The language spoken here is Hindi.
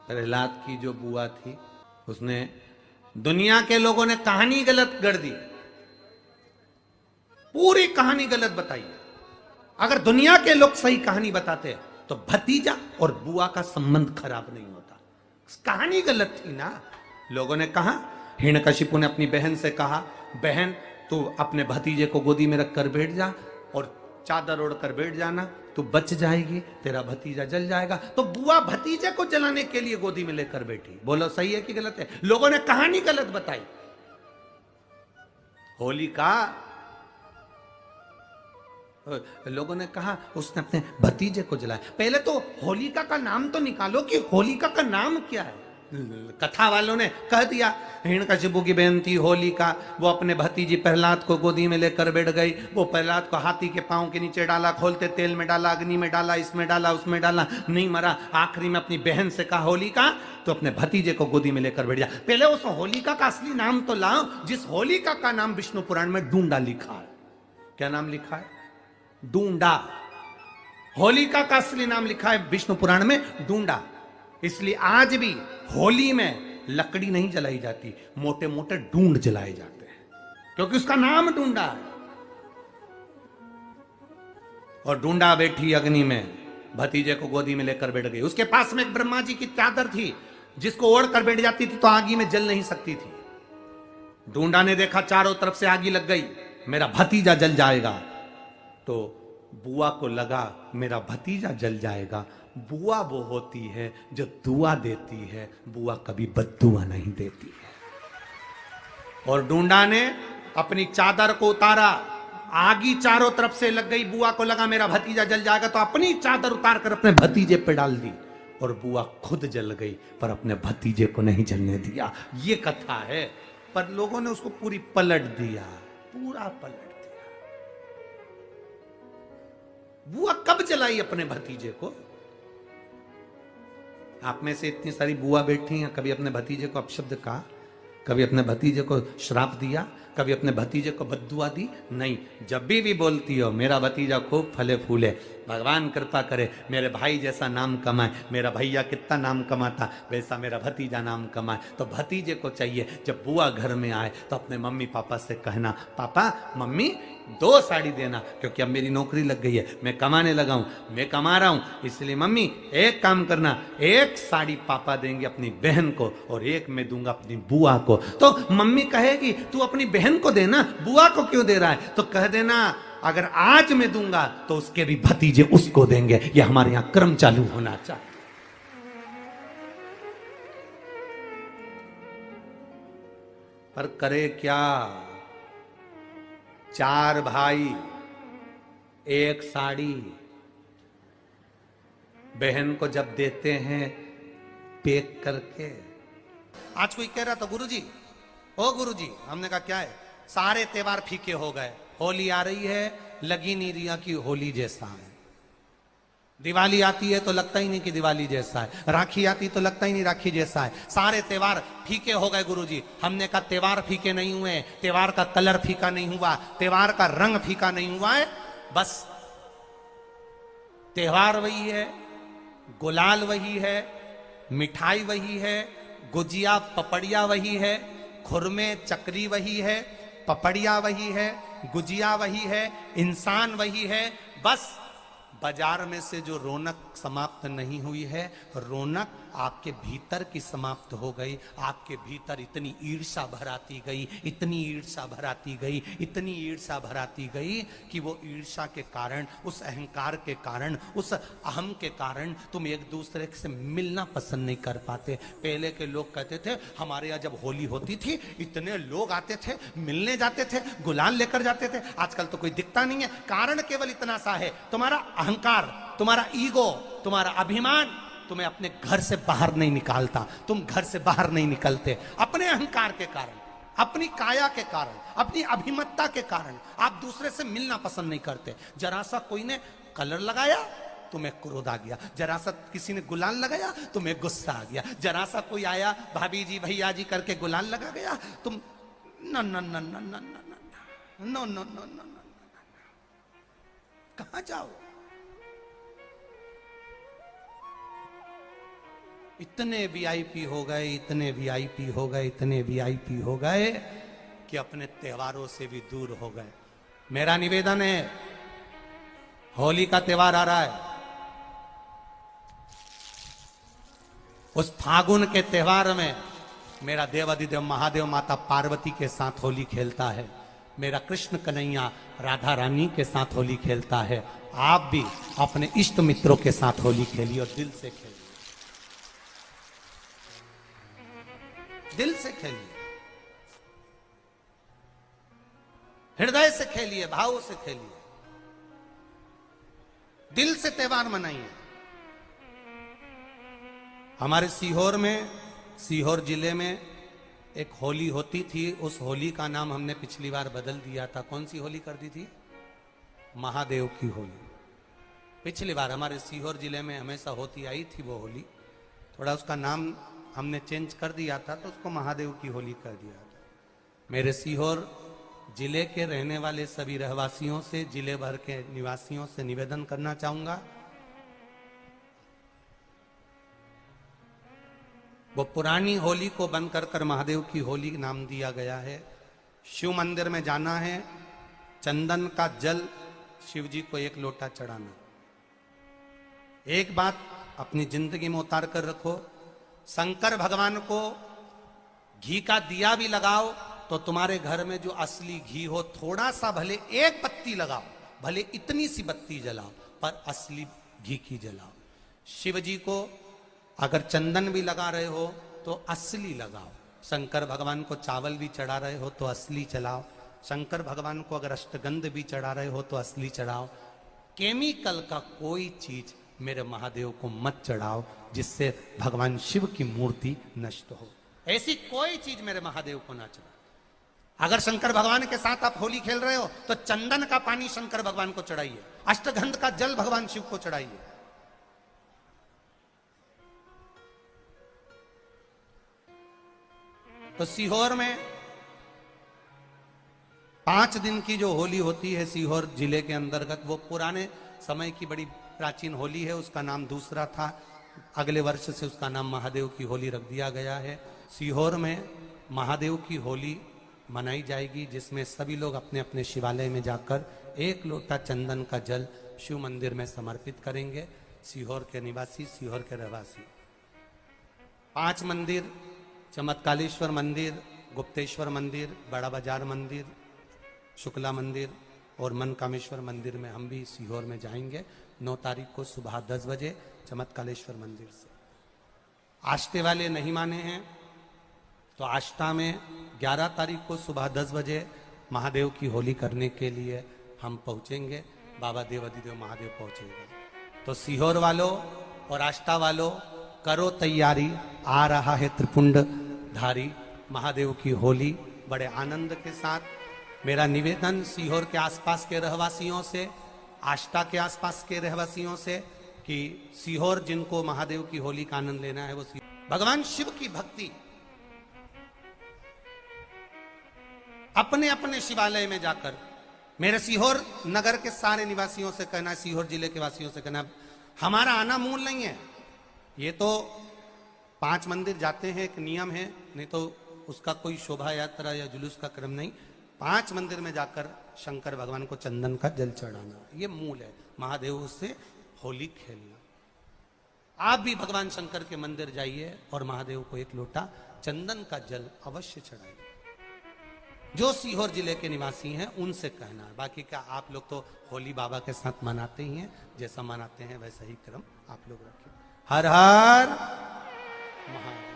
प्रहलाद की जो बुआ थी उसने दुनिया के लोगों ने कहानी गलत गढ़ दी, पूरी कहानी गलत बताई। अगर दुनिया के लोग सही कहानी बताते तो भतीजा और बुआ का संबंध खराब नहीं होता। कहानी गलत थी ना। लोगों ने कहा, हिरण्यकशिपु ने अपनी बहन से कहा, बहन तू अपने भतीजे को गोदी में रखकर बैठ जा और चादर ओढ़कर बैठ जाना, तू बच जाएगी, तेरा भतीजा जल जाएगा। तो बुआ भतीजे को जलाने के लिए गोदी में लेकर बैठी। बोलो सही है कि गलत है? लोगों ने कहानी गलत बताई। होलिका, लोगों ने कहा उसने अपने भतीजे को जलाया। पहले तो होलिका का नाम तो निकालो कि होलिका का नाम क्या है। कथा वालों ने कह दिया हिरण्यकशिपु की बहन थी होलिका, वो अपने भतीजी प्रहलाद को गोदी में लेकर बैठ गई। वो प्रहलाद को हाथी के पांव के नीचे डाला, खोलते तेल में डाला, अग्नि में डाला, इसमें डाला, उसमें डाला, नहीं मरा। आखिरी में अपनी बहन से कहा होलिका तो अपने भतीजे को गोदी में लेकर बैठ जा। पहले उस होलिका का असली नाम तो लाओ, जिस होलिका का नाम विष्णु पुराण में डूंडा लिखा है। क्या नाम लिखा है? डूंडा। होलिका का असली नाम लिखा है विष्णु पुराण में डूंडा। इसलिए आज भी होली में लकड़ी नहीं जलाई जाती, मोटे मोटे डूंड जलाए जाते हैं, क्योंकि उसका नाम डूंडा है। और डूंडा बैठी अग्नि में, भतीजे को गोदी में लेकर बैठ गई। उसके पास में एक ब्रह्मा जी की चादर थी, जिसको ओढ़ कर बैठ जाती थी तो आगी में जल नहीं सकती थी। डूंडा ने देखा चारों तरफ से आगी लग गई, मेरा भतीजा जल जाएगा। तो बुआ को लगा मेरा भतीजा जल जाएगा। बुआ वो होती है जो दुआ देती है, बुआ कभी बद्दुआ नहीं देती है। और डूंडा ने अपनी चादर को उतारा, आगी चारों तरफ से लग गई। बुआ को लगा मेरा भतीजा जल जाएगा, तो अपनी चादर उतार कर अपने भतीजे पे डाल दी और बुआ खुद जल गई, पर अपने भतीजे को नहीं जलने दिया। ये कथा है, पर लोगों ने उसको पूरी पलट दिया, पूरा पलट दिया। बुआ कब जलाई अपने भतीजे को? आप में से इतनी सारी बुआ बैठी हैं, कभी अपने भतीजे को अपशब्द कहा? कभी अपने भतीजे को श्राप दिया? कभी अपने भतीजे को बद्दुआ दी? नहीं। जब भी बोलती हो मेरा भतीजा खूब फले फूले, भगवान कृपा करे मेरे भाई जैसा नाम कमाए, मेरा भैया कितना नाम कमाता वैसा मेरा भतीजा नाम कमाए, तो भतीजे को चाहिए जब बुआ घर में आए तो अपने मम्मी पापा से कहना, पापा मम्मी 2 साड़ी देना, क्योंकि अब मेरी नौकरी लग गई है, मैं कमाने लगा हूं, मैं कमा रहा हूं, इसलिए मम्मी एक काम करना, 1 साड़ी पापा देंगे अपनी बहन को और 1 मैं दूंगा अपनी बुआ को। तो मम्मी कहेगी तू अपनी बहन को देना, बुआ को क्यों दे रहा है? तो कह देना अगर आज मैं दूंगा तो उसके भी भतीजे उसको देंगे। ये हमारे यहां क्रम चालू होना चाहिए। पर करे क्या? 4 भाई 1 साड़ी बहन को जब देते हैं पैक करके। आज कोई कह रहा था गुरुजी, ओ गुरुजी, हमने कहा क्या है? सारे त्योहार फीके हो गए, होली आ रही है, लगी नहीं रिया की होली जैसा है। दिवाली आती है तो लगता ही नहीं कि दिवाली जैसा है, राखी आती तो लगता ही नहीं राखी जैसा है, सारे त्योहार फीके हो गए गुरुजी। हमने कहा त्योहार फीके नहीं हुए, त्योहार का कलर फीका नहीं हुआ, त्योहार का रंग फीका नहीं हुआ है, बस त्योहार वही है, गुलाल वही है, मिठाई वही है, गुजिया पपड़िया वही है, खुरमे चकरी वही है, पपड़िया वही है, गुजिया वही है, इंसान वही है। बस बाजार में से जो रौनक समाप्त नहीं हुई है, रौनक आपके भीतर की समाप्त हो गई। आपके भीतर इतनी ईर्ष्या भराती गई, इतनी ईर्ष्या भराती गई, इतनी ईर्ष्या भराती गई कि वो ईर्ष्या के कारण, उस अहंकार के कारण, उस अहम के कारण तुम एक दूसरे से मिलना पसंद नहीं कर पाते। पहले के लोग कहते थे हमारे यहाँ जब होली होती थी इतने लोग आते थे, मिलने जाते थे, गुलाल लेकर जाते थे। आजकल तो कोई दिखता नहीं है। कारण केवल इतना सा है, तुम्हारा अहंकार, तुम्हारा ईगो, तुम्हारा अभिमान तुम्हें अपने घर से बाहर नहीं निकालता। तुम घर से बाहर नहीं निकलते अपने अहंकार के कारण, अपनी काया के कारण, अपनी अभिमतता के कारण। आप दूसरे से मिलना पसंद नहीं करते। जरा सा कोई ने कलर लगाया तुम्हें क्रोध आ गया, जरा सा किसी ने गुलाल लगाया तुम्हें गुस्सा आ गया, जरा सा कोई आया भाभी जी भैया जी करके गुलाल लगा गया, तुम न न न न न न न न न कहां जाओ? इतने वीआईपी हो गए, इतने वीआईपी हो गए, इतने वीआईपी हो गए कि अपने त्योहारों से भी दूर हो गए। मेरा निवेदन है, होली का त्योहार आ रहा है, उस फागुन के त्योहार में मेरा देवाधिदेव महादेव माता पार्वती के साथ होली खेलता है, मेरा कृष्ण कन्हैया राधा रानी के साथ होली खेलता है। आप भी अपने इष्ट मित्रों के साथ होली खेलिए और दिल से खेलिए, दिल से खेलिए, हृदय से खेलिए, भाव से खेलिए, दिल से त्योहार मनाइए। हमारे सीहोर में, सीहोर जिले में एक होली होती थी, उस होली का नाम हमने पिछली बार बदल दिया था। कौन सी होली कर दी थी? महादेव की होली। पिछली बार हमारे सीहोर जिले में हमेशा होती आई थी वो होली, थोड़ा उसका नाम हमने चेंज कर दिया था, तो उसको महादेव की होली कर दिया था। मेरे सीहोर जिले के रहने वाले सभी रहवासियों से, जिले भर के निवासियों से निवेदन करना चाहूंगा, वो पुरानी होली को बंद कर महादेव की होली नाम दिया गया है। शिव मंदिर में जाना है, चंदन का जल शिव जी को 1 लोटा चढ़ाना। एक बात अपनी जिंदगी में उतार कर रखो, शंकर भगवान को घी का दिया भी लगाओ तो तुम्हारे घर में जो असली घी हो, थोड़ा सा भले 1 पत्ती लगाओ, भले इतनी सी बत्ती जलाओ, पर असली घी की जलाओ। शिव जी को अगर चंदन भी लगा रहे हो तो असली लगाओ। शंकर भगवान को चावल भी चढ़ा रहे हो तो असली चढ़ाओ। शंकर भगवान को अगर अष्टगंध भी चढ़ा रहे हो तो असली चढ़ाओ। केमिकल का कोई चीज मेरे महादेव को मत चढ़ाओ जिससे भगवान शिव की मूर्ति नष्ट हो। ऐसी कोई चीज मेरे महादेव को ना चढ़ाओ। अगर शंकर भगवान के साथ आप होली खेल रहे हो तो चंदन का पानी शंकर भगवान को चढ़ाइए, अष्टगंध का जल भगवान शिव को चढ़ाइए। तो सीहोर में 5 दिन की जो होली होती है सीहोर जिले के अंतर्गत, वो पुराने समय की बड़ी प्राचीन होली है, उसका नाम दूसरा था। अगले वर्ष से उसका नाम महादेव की होली रख दिया गया है। सीहोर में महादेव की होली मनाई जाएगी, जिसमें सभी लोग अपने अपने शिवालय में जाकर 1 लोटा चंदन का जल शिव मंदिर में समर्पित करेंगे। सीहोर के निवासी, सीहोर के रहवासी 5 मंदिर, चमत्कालेश्वर मंदिर, गुप्तेश्वर मंदिर, बड़ा बाजार मंदिर, शुक्ला मंदिर और मनकामेश्वर मंदिर में हम भी सीहोर में जाएंगे 9 तारीख को सुबह 10 बजे चमत्कालेश्वर मंदिर से। आष्टे वाले नहीं माने हैं तो आष्टा में 11 तारीख को सुबह 10 बजे महादेव की होली करने के लिए हम पहुंचेंगे। बाबा देवाधिदेव महादेव पहुंचेगा। तो सीहोर वालों और आष्टा वालों करो तैयारी, आ रहा है त्रिपुंड धारी महादेव की होली बड़े आनंद के साथ। मेरा निवेदन सीहोर के आसपास के रहवासियों से, आष्टा के आसपास के रहवासियों से कि सीहोर जिनको महादेव की होली का आनंद लेना है वो भगवान शिव की भक्ति अपने अपने शिवालय में जाकर, मेरे सीहोर नगर के सारे निवासियों से कहना, सीहोर जिले के वासियों से कहना, हमारा आना मूल नहीं है। ये तो 5 मंदिर जाते हैं, एक नियम है, नहीं तो उसका कोई शोभा यात्रा या जुलूस का क्रम नहीं। 5 मंदिर में जाकर शंकर भगवान को चंदन का जल चढ़ाना, ये मूल है। महादेव से होली खेलना। आप भी भगवान शंकर के मंदिर जाइए और महादेव को 1 लोटा चंदन का जल अवश्य चढ़ाइए। जो सीहोर जिले के निवासी हैं उनसे कहना है। बाकी क्या आप लोग तो होली बाबा के साथ मनाते ही हैं, जैसा मनाते हैं वैसा ही क्रम आप लोग रखिए। हर हर महादेव।